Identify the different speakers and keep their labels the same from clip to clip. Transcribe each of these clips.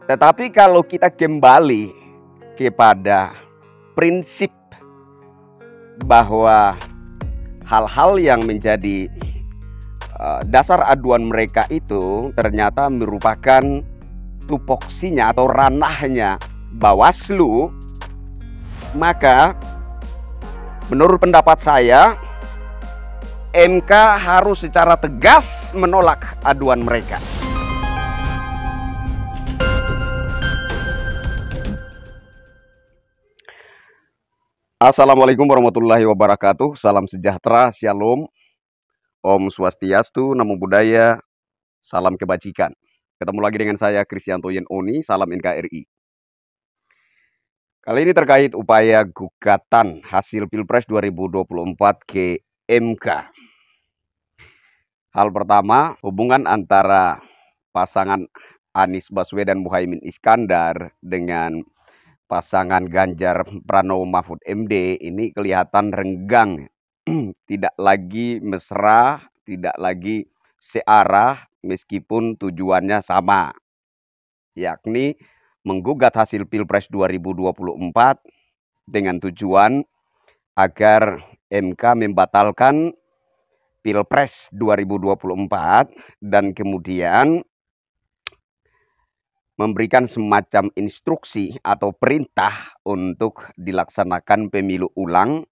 Speaker 1: Tetapi kalau kita kembali kepada prinsip bahwa hal-hal yang menjadi dasar aduan mereka itu ternyata merupakan tupoksinya atau ranahnya Bawaslu, maka menurut pendapat saya MK harus secara tegas menolak aduan mereka. Assalamualaikum warahmatullahi wabarakatuh. Salam sejahtera, shalom, Om Swastiastu, Namo Buddhaya, salam kebajikan. Ketemu lagi dengan saya Kristianto Yen Oni, salam NKRI. Kali ini terkait upaya gugatan hasil Pilpres 2024 ke MK. Hal pertama, hubungan antara pasangan Anies Baswedan Muhaimin Iskandar dengan pasangan Ganjar Pranowo Mahfud MD ini kelihatan renggang, tidak lagi mesra, tidak lagi searah meskipun tujuannya sama, yakni menggugat hasil Pilpres 2024 dengan tujuan agar MK membatalkan Pilpres 2024 dan kemudian memberikan semacam instruksi atau perintah untuk dilaksanakan pemilu ulang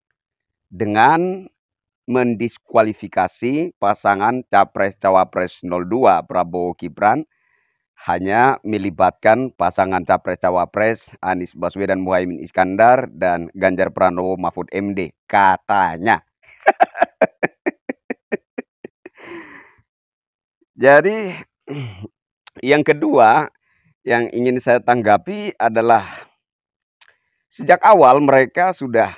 Speaker 1: dengan mendiskualifikasi pasangan Capres-Cawapres 02 Prabowo Gibran, hanya melibatkan pasangan Capres-Cawapres Anies Baswedan Muhaimin Iskandar dan Ganjar Pranowo Mahfud MD, katanya. Jadi yang kedua yang ingin saya tanggapi adalah sejak awal mereka sudah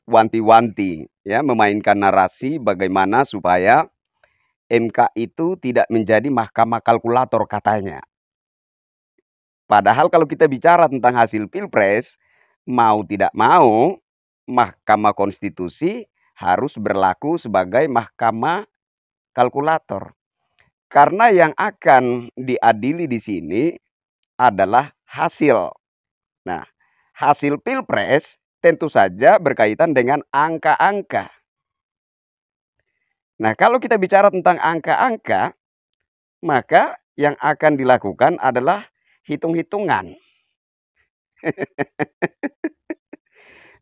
Speaker 1: wanti-wanti ya memainkan narasi bagaimana supaya MK itu tidak menjadi mahkamah kalkulator katanya. Padahal kalau kita bicara tentang hasil Pilpres, mau tidak mau Mahkamah Konstitusi harus berlaku sebagai mahkamah kalkulator. Karena yang akan diadili di sini adalah hasil. Nah, hasil Pilpres tentu saja berkaitan dengan angka-angka. Nah, kalau kita bicara tentang angka-angka, maka yang akan dilakukan adalah hitung-hitungan.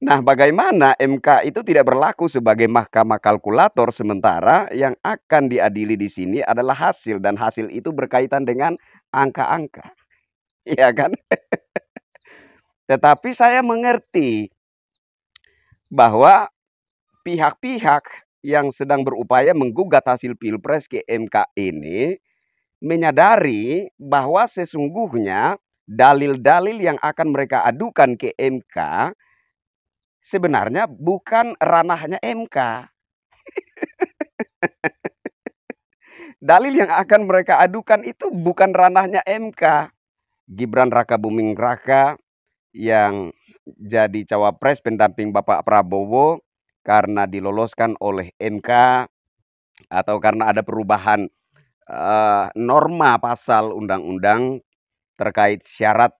Speaker 1: Nah, bagaimana MK itu tidak berlaku sebagai mahkamah kalkulator sementara yang akan diadili di sini adalah hasil dan hasil itu berkaitan dengan angka-angka. Ya kan? Tetapi saya mengerti bahwa pihak-pihak yang sedang berupaya menggugat hasil Pilpres ke MK ini menyadari bahwa sesungguhnya dalil-dalil yang akan mereka adukan ke MK sebenarnya bukan ranahnya MK. Dalil yang akan mereka adukan itu bukan ranahnya MK. Gibran Rakabuming Raka yang jadi cawapres pendamping Bapak Prabowo karena diloloskan oleh MK atau karena ada perubahan norma pasal undang-undang terkait syarat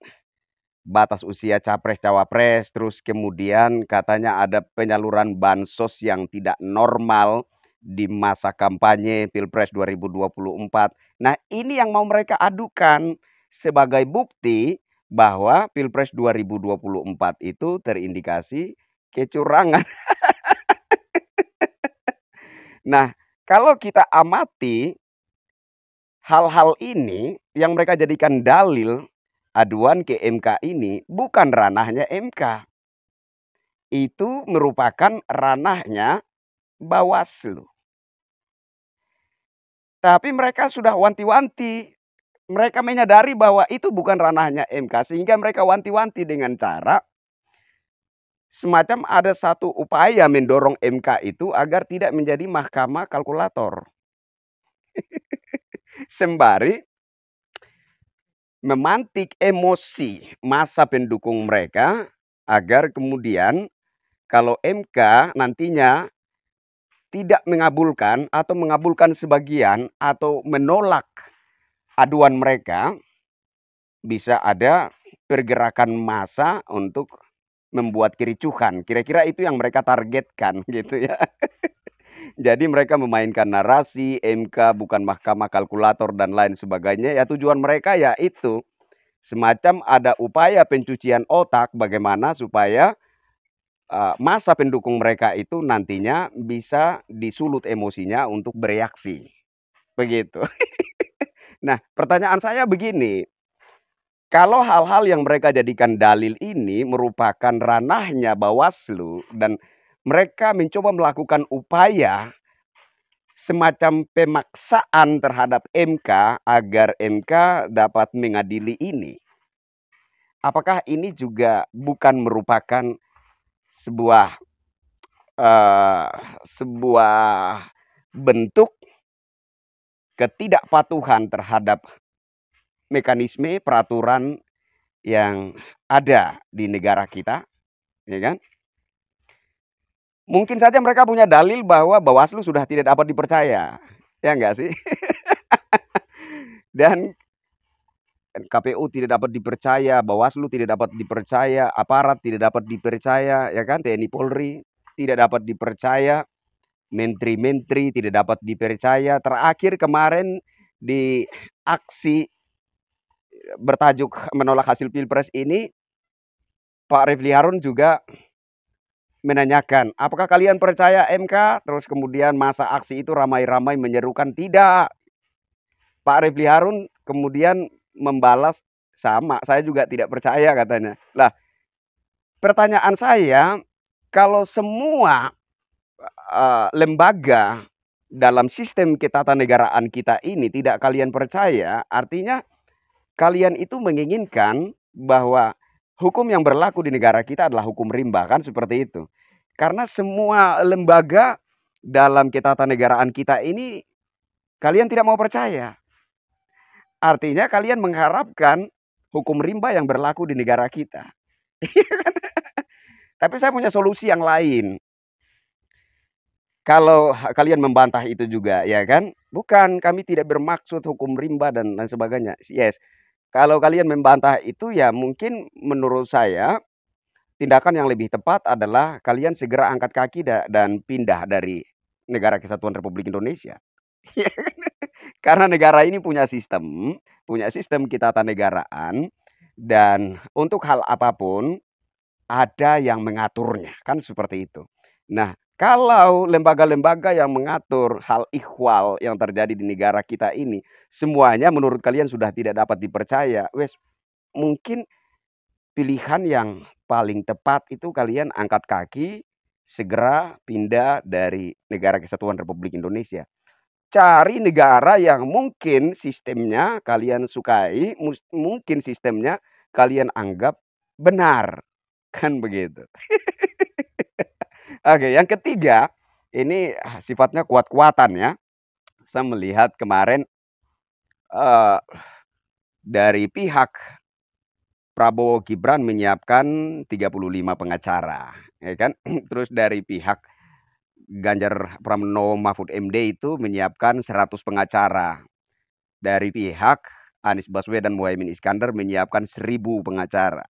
Speaker 1: batas usia capres-cawapres, terus kemudian katanya ada penyaluran bansos yang tidak normal di masa kampanye Pilpres 2024. Nah, ini yang mau mereka adukan sebagai bukti bahwa Pilpres 2024 itu terindikasi kecurangan. Nah, kalau kita amati hal-hal ini yang mereka jadikan dalil aduan ke MK ini bukan ranahnya MK. Itu merupakan ranahnya Bawaslu. Tapi mereka sudah wanti-wanti. Mereka menyadari bahwa itu bukan ranahnya MK. Sehingga mereka wanti-wanti dengan cara semacam ada satu upaya mendorong MK itu agar tidak menjadi mahkamah kalkulator. Sembari memantik emosi masa pendukung mereka agar kemudian kalau MK nantinya tidak mengabulkan atau mengabulkan sebagian atau menolak aduan mereka, bisa ada pergerakan massa untuk membuat kericuhan. Kira-kira itu yang mereka targetkan gitu ya. Jadi mereka memainkan narasi, MK bukan mahkamah kalkulator dan lain sebagainya. Ya tujuan mereka ya itu semacam ada upaya pencucian otak bagaimana supaya masa pendukung mereka itu nantinya bisa disulut emosinya untuk bereaksi. Begitu. Nah, pertanyaan saya begini, kalau hal-hal yang mereka jadikan dalil ini merupakan ranahnya Bawaslu dan mereka mencoba melakukan upaya semacam pemaksaan terhadap MK agar MK dapat mengadili ini. Apakah ini juga bukan merupakan sebuah uh, sebuah bentuk ketidakpatuhan terhadap mekanisme peraturan yang ada di negara kita, ya kan? Mungkin saja mereka punya dalil bahwa Bawaslu sudah tidak dapat dipercaya, ya enggak sih? Dan KPU tidak dapat dipercaya, Bawaslu tidak dapat dipercaya, aparat tidak dapat dipercaya, ya kan? TNI Polri tidak dapat dipercaya, menteri-menteri tidak dapat dipercaya. Terakhir kemarin di aksi bertajuk menolak hasil Pilpres ini, Pak Refli Harun juga menanyakan, apakah kalian percaya MK? Terus kemudian masa aksi itu ramai-ramai menyerukan tidak. Pak Refli Harun kemudian membalas sama, saya juga tidak percaya katanya. Lah, pertanyaan saya, kalau semua lembaga dalam sistem ketatanegaraan kita ini tidak kalian percaya, artinya kalian itu menginginkan bahwa hukum yang berlaku di negara kita adalah hukum rimba, kan seperti itu. Karena semua lembaga dalam ketatanegaraan kita ini kalian tidak mau percaya. Artinya kalian mengharapkan hukum rimba yang berlaku di negara kita. Tapi saya punya solusi yang lain. Kalau kalian membantah itu juga, ya kan? Bukan, kami tidak bermaksud hukum rimba dan lain sebagainya. Yes, kalau kalian membantah itu ya mungkin menurut saya tindakan yang lebih tepat adalah kalian segera angkat kaki dan pindah dari negara kesatuan Republik Indonesia. Karena negara ini punya sistem ketatanegaraan dan untuk hal apapun ada yang mengaturnya, kan seperti itu. Nah, kalau lembaga-lembaga yang mengatur hal ikhwal yang terjadi di negara kita ini, semuanya menurut kalian sudah tidak dapat dipercaya, wes mungkin pilihan yang paling tepat itu kalian angkat kaki, segera pindah dari negara kesatuan Republik Indonesia. Cari negara yang mungkin sistemnya kalian sukai, mungkin sistemnya kalian anggap benar. Kan begitu. Oke, yang ketiga, ini sifatnya kuat-kuatan ya. Saya melihat kemarin dari pihak Prabowo Gibran menyiapkan 35 pengacara, ya kan? Terus dari pihak Ganjar Pranowo Mahfud MD itu menyiapkan 100 pengacara. Dari pihak Anies Baswedan Muhaimin Iskandar menyiapkan 1000 pengacara.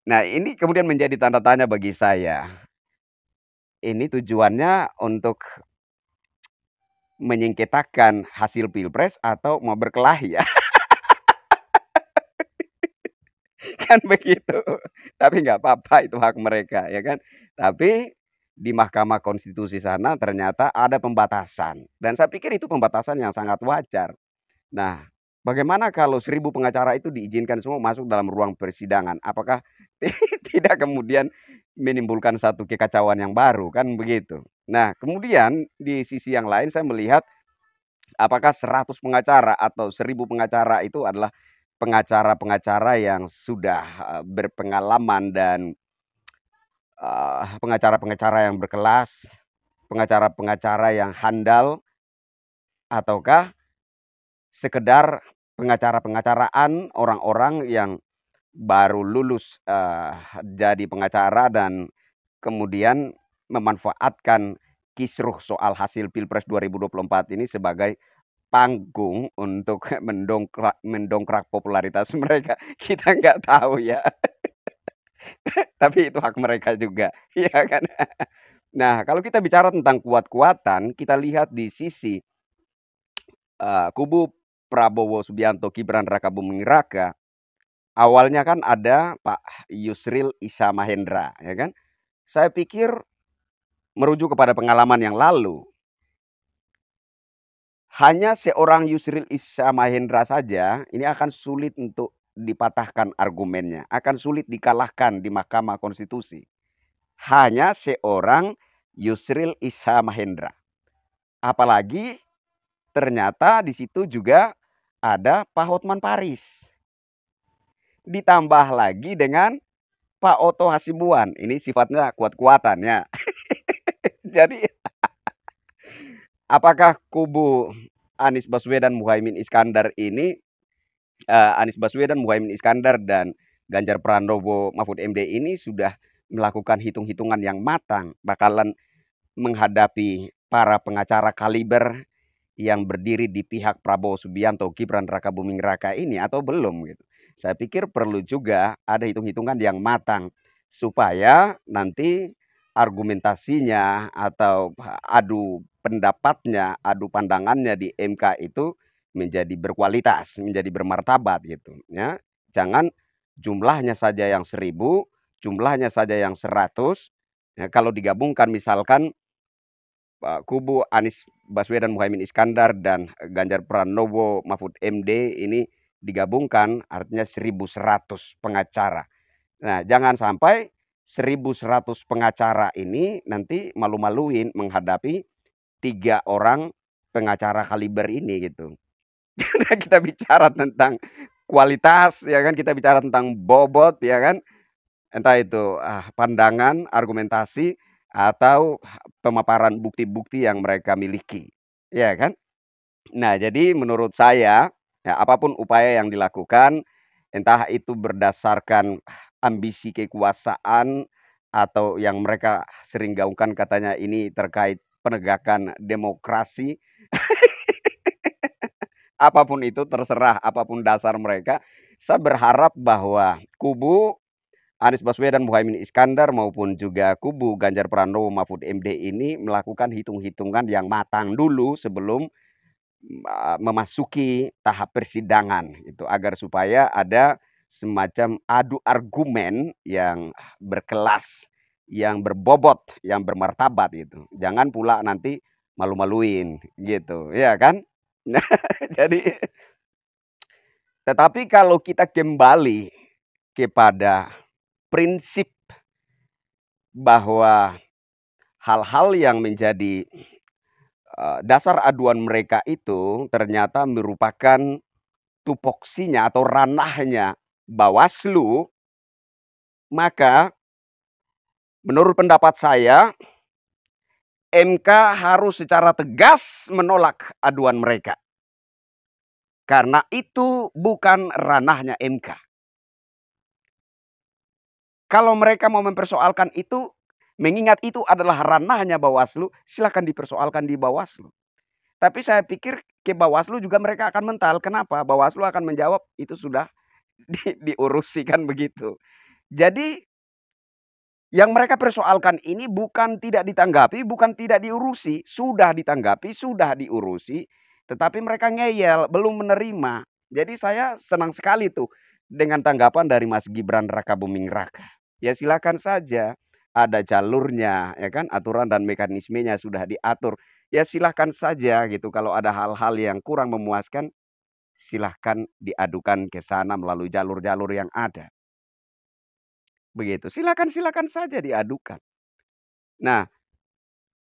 Speaker 1: Nah, ini kemudian menjadi tanda tanya bagi saya. Ini tujuannya untuk menyengketakan hasil Pilpres atau mau berkelahi ya? Kan begitu. Tapi nggak apa-apa, itu hak mereka, ya kan? Tapi di Mahkamah Konstitusi sana ternyata ada pembatasan. Dan saya pikir itu pembatasan yang sangat wajar. Nah, bagaimana kalau 1000 pengacara itu diizinkan semua masuk dalam ruang persidangan? Apakah tidak kemudian menimbulkan satu kekacauan yang baru, kan begitu. Nah, kemudian di sisi yang lain saya melihat apakah 100 pengacara atau 1000 pengacara itu adalah pengacara-pengacara yang sudah berpengalaman dan pengacara-pengacara yang berkelas, pengacara-pengacara yang handal, ataukah sekedar pengacara-pengacaraan orang-orang yang baru lulus jadi pengacara dan kemudian memanfaatkan kisruh soal hasil Pilpres 2024 ini sebagai panggung untuk mendongkrak popularitas mereka, kita nggak tahu ya. Tapi itu hak mereka juga, ya kan? Nah, kalau kita bicara tentang kuat-kuatan, kita lihat di sisi kubu Prabowo Subianto Gibran Rakabuming Raka. Awalnya kan ada Pak Yusril Iza Mahendra, ya kan? Saya pikir merujuk kepada pengalaman yang lalu, hanya seorang Yusril Iza Mahendra saja ini akan sulit untuk dipatahkan argumennya, akan sulit dikalahkan di Mahkamah Konstitusi. Hanya seorang Yusril Iza Mahendra. Apalagi ternyata di situ juga ada Pak Hotman Paris. Ditambah lagi dengan Pak Oto Hasibuan. Ini sifatnya kuat-kuatannya. Jadi apakah kubu Anies Baswedan Muhaimin Iskandar ini Anies Baswedan Muhaimin Iskandar dan Ganjar Pranowo Mahfud MD ini sudah melakukan hitung-hitungan yang matang bakalan menghadapi para pengacara kaliber yang berdiri di pihak Prabowo Subianto Gibran Rakabuming Raka ini atau belum gitu. Saya pikir perlu juga ada hitung-hitungan yang matang supaya nanti argumentasinya atau adu pendapatnya, adu pandangannya di MK itu menjadi berkualitas, menjadi bermartabat gitu ya. Jangan jumlahnya saja yang 1000, jumlahnya saja yang 100. Ya, kalau digabungkan misalkan kubu Anies Baswedan Muhaimin Iskandar dan Ganjar Pranowo Mahfud MD ini digabungkan artinya 1.100 pengacara. Nah, jangan sampai 1.100 pengacara ini nanti malu-maluin menghadapi 3 orang pengacara kaliber ini gitu. Karena kita bicara tentang kualitas ya kan, kita bicara tentang bobot ya kan, entah itu pandangan, argumentasi atau pemaparan bukti-bukti yang mereka miliki, ya kan? Nah, jadi menurut saya, ya, apapun upaya yang dilakukan, entah itu berdasarkan ambisi kekuasaan atau yang mereka sering gaungkan katanya ini terkait penegakan demokrasi, apapun itu terserah, apapun dasar mereka. Saya berharap bahwa kubu Anies Baswedan Muhaimin Iskandar maupun juga kubu Ganjar Pranowo Mahfud MD ini melakukan hitung-hitungan yang matang dulu sebelum memasuki tahap persidangan itu agar supaya ada semacam adu argumen yang berkelas, yang berbobot, yang bermartabat gitu. Jangan pula nanti malu-maluin gitu, ya kan? Nah, jadi tetapi kalau kita kembali kepada prinsip bahwa hal-hal yang menjadi dasar aduan mereka itu ternyata merupakan tupoksinya atau ranahnya Bawaslu, maka menurut pendapat saya MK harus secara tegas menolak aduan mereka. Karena itu bukan ranahnya MK. Kalau mereka mau mempersoalkan itu, mengingat itu adalah ranahnya Bawaslu, silakan dipersoalkan di Bawaslu. Tapi saya pikir ke Bawaslu juga mereka akan mental. Kenapa? Bawaslu akan menjawab itu sudah diurusikan begitu. Jadi yang mereka persoalkan ini bukan tidak ditanggapi, bukan tidak diurusi. Sudah ditanggapi, sudah diurusi. Tetapi mereka ngeyel, belum menerima. Jadi saya senang sekali tuh dengan tanggapan dari Mas Gibran Rakabuming Raka. Ya silakan saja, ada jalurnya, ya kan, aturan dan mekanismenya sudah diatur. Ya silahkan saja gitu, kalau ada hal-hal yang kurang memuaskan, silahkan diadukan ke sana melalui jalur-jalur yang ada. Begitu, silakan saja diadukan. Nah,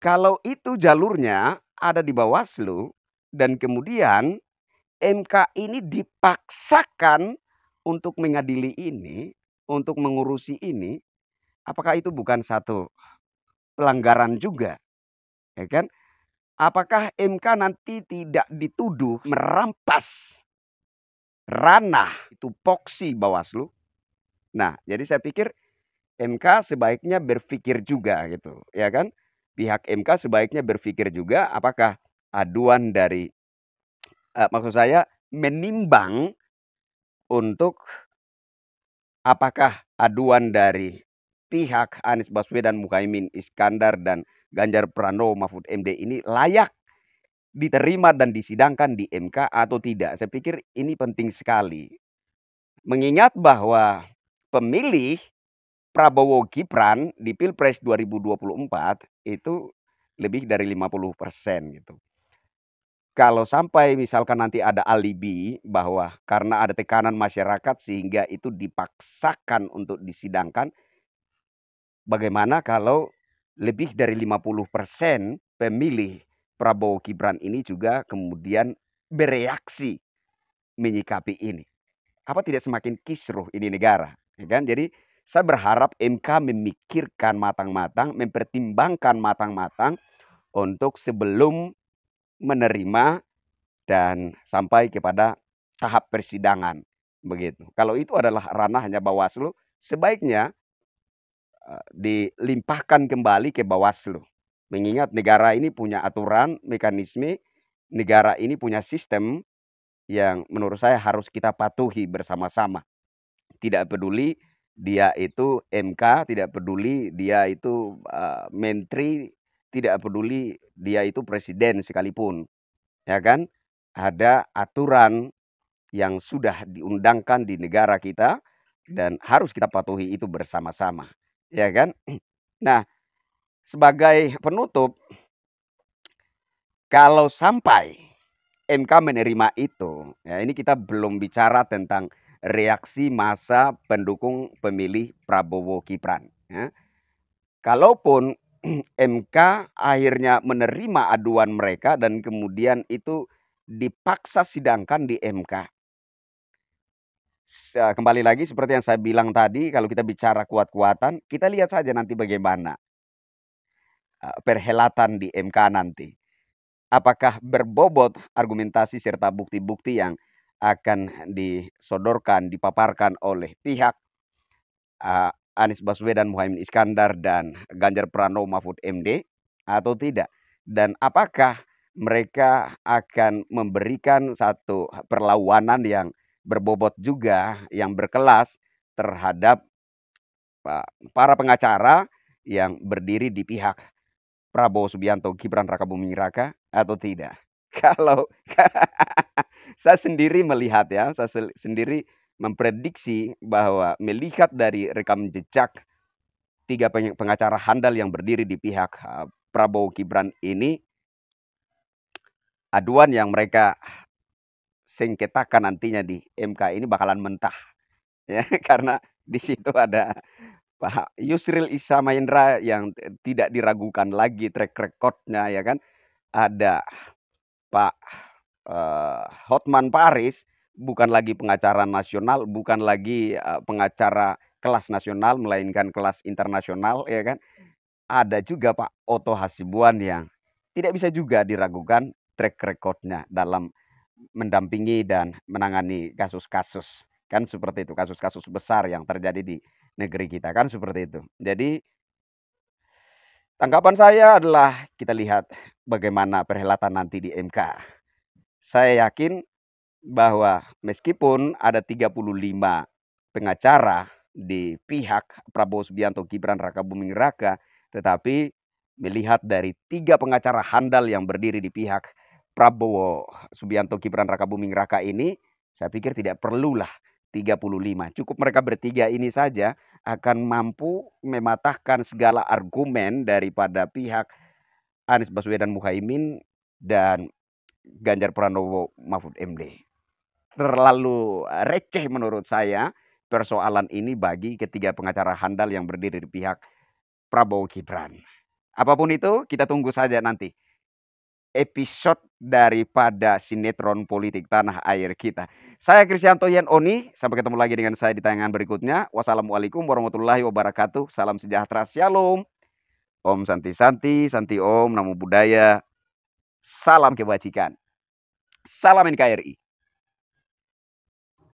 Speaker 1: kalau itu jalurnya ada di Bawaslu dan kemudian MK ini dipaksakan untuk mengadili ini, untuk mengurusi ini, apakah itu bukan satu pelanggaran juga? Ya kan? Apakah MK nanti tidak dituduh merampas ranah tupoksi Bawaslu? Nah, jadi saya pikir MK sebaiknya berpikir juga gitu, ya kan? Pihak MK sebaiknya berpikir juga apakah aduan dari maksud saya menimbang untuk apakah aduan dari pihak Anies Baswedan, Muhaimin Iskandar, dan Ganjar Pranowo Mahfud MD ini layak diterima dan disidangkan di MK atau tidak. Saya pikir ini penting sekali. Mengingat bahwa pemilih Prabowo Gibran di Pilpres 2024 itu lebih dari 50% gitu. Kalau sampai misalkan nanti ada alibi bahwa karena ada tekanan masyarakat sehingga itu dipaksakan untuk disidangkan, bagaimana kalau lebih dari 50% pemilih Prabowo Gibran ini juga kemudian bereaksi menyikapi ini? Apa tidak semakin kisruh ini negara? Ya kan? Jadi saya berharap MK memikirkan matang-matang, mempertimbangkan matang-matang untuk sebelum menerima dan sampai kepada tahap persidangan. Begitu. Kalau itu adalah ranahnya Bawaslu, sebaiknya dilimpahkan kembali ke Bawaslu. Mengingat negara ini punya aturan, mekanisme, negara ini punya sistem yang menurut saya harus kita patuhi bersama-sama. Tidak peduli dia itu MK, tidak peduli dia itu menteri, tidak peduli dia itu presiden sekalipun. Ya kan? Ada aturan yang sudah diundangkan di negara kita dan harus kita patuhi itu bersama-sama. Ya kan? Nah, sebagai penutup, kalau sampai MK menerima itu, ya ini kita belum bicara tentang reaksi massa pendukung pemilih Prabowo Gibran. Ya. Kalaupun MK akhirnya menerima aduan mereka dan kemudian itu dipaksa sidangkan di MK. Kembali lagi seperti yang saya bilang tadi, kalau kita bicara kuat-kuatan, kita lihat saja nanti bagaimana perhelatan di MK nanti. Apakah berbobot argumentasi serta bukti-bukti yang akan disodorkan, dipaparkan oleh pihak Anies Baswedan, Muhaimin Iskandar, dan Ganjar Pranowo Mahfud MD atau tidak? Dan apakah mereka akan memberikan satu perlawanan yang berbobot juga, yang berkelas terhadap para pengacara yang berdiri di pihak Prabowo Subianto, Gibran Rakabuming Raka atau tidak? Kalau saya sendiri melihat ya, saya sendiri memprediksi bahwa melihat dari rekam jejak 3 pengacara handal yang berdiri di pihak Prabowo Gibran ini, aduan yang mereka sengketakan nantinya di MK ini bakalan mentah. Ya, karena di situ ada Pak Yusril Iza Mahendra yang tidak diragukan lagi track recordnya, ya kan. Ada Pak Hotman Paris, bukan lagi pengacara nasional, bukan lagi pengacara kelas nasional, melainkan kelas internasional, ya kan. Ada juga Pak Oto Hasibuan yang tidak bisa juga diragukan track recordnya dalam mendampingi dan menangani kasus-kasus. Kan seperti itu, kasus-kasus besar yang terjadi di negeri kita, kan seperti itu. Jadi tanggapan saya adalah kita lihat bagaimana perhelatan nanti di MK. Saya yakin bahwa meskipun ada 35 pengacara di pihak Prabowo Subianto, Gibran Rakabuming Raka, tetapi melihat dari 3 pengacara handal yang berdiri di pihak Prabowo Subianto, Gibran Rakabuming Raka ini, saya pikir tidak perlulah 35. Cukup mereka bertiga ini saja akan mampu mematahkan segala argumen daripada pihak Anies Baswedan, Muhaimin, dan Ganjar Pranowo Mahfud MD. Terlalu receh menurut saya persoalan ini bagi ketiga pengacara handal yang berdiri di pihak Prabowo Gibran. Apapun itu, kita tunggu saja nanti episode daripada sinetron politik tanah air kita. Saya Kristianto Yen Oni, sampai ketemu lagi dengan saya di tayangan berikutnya. Wassalamualaikum warahmatullahi wabarakatuh. Salam sejahtera, shalom. Om Santi Santi, Santi Om, Namo Buddhaya. Salam kebajikan. Salam NKRI.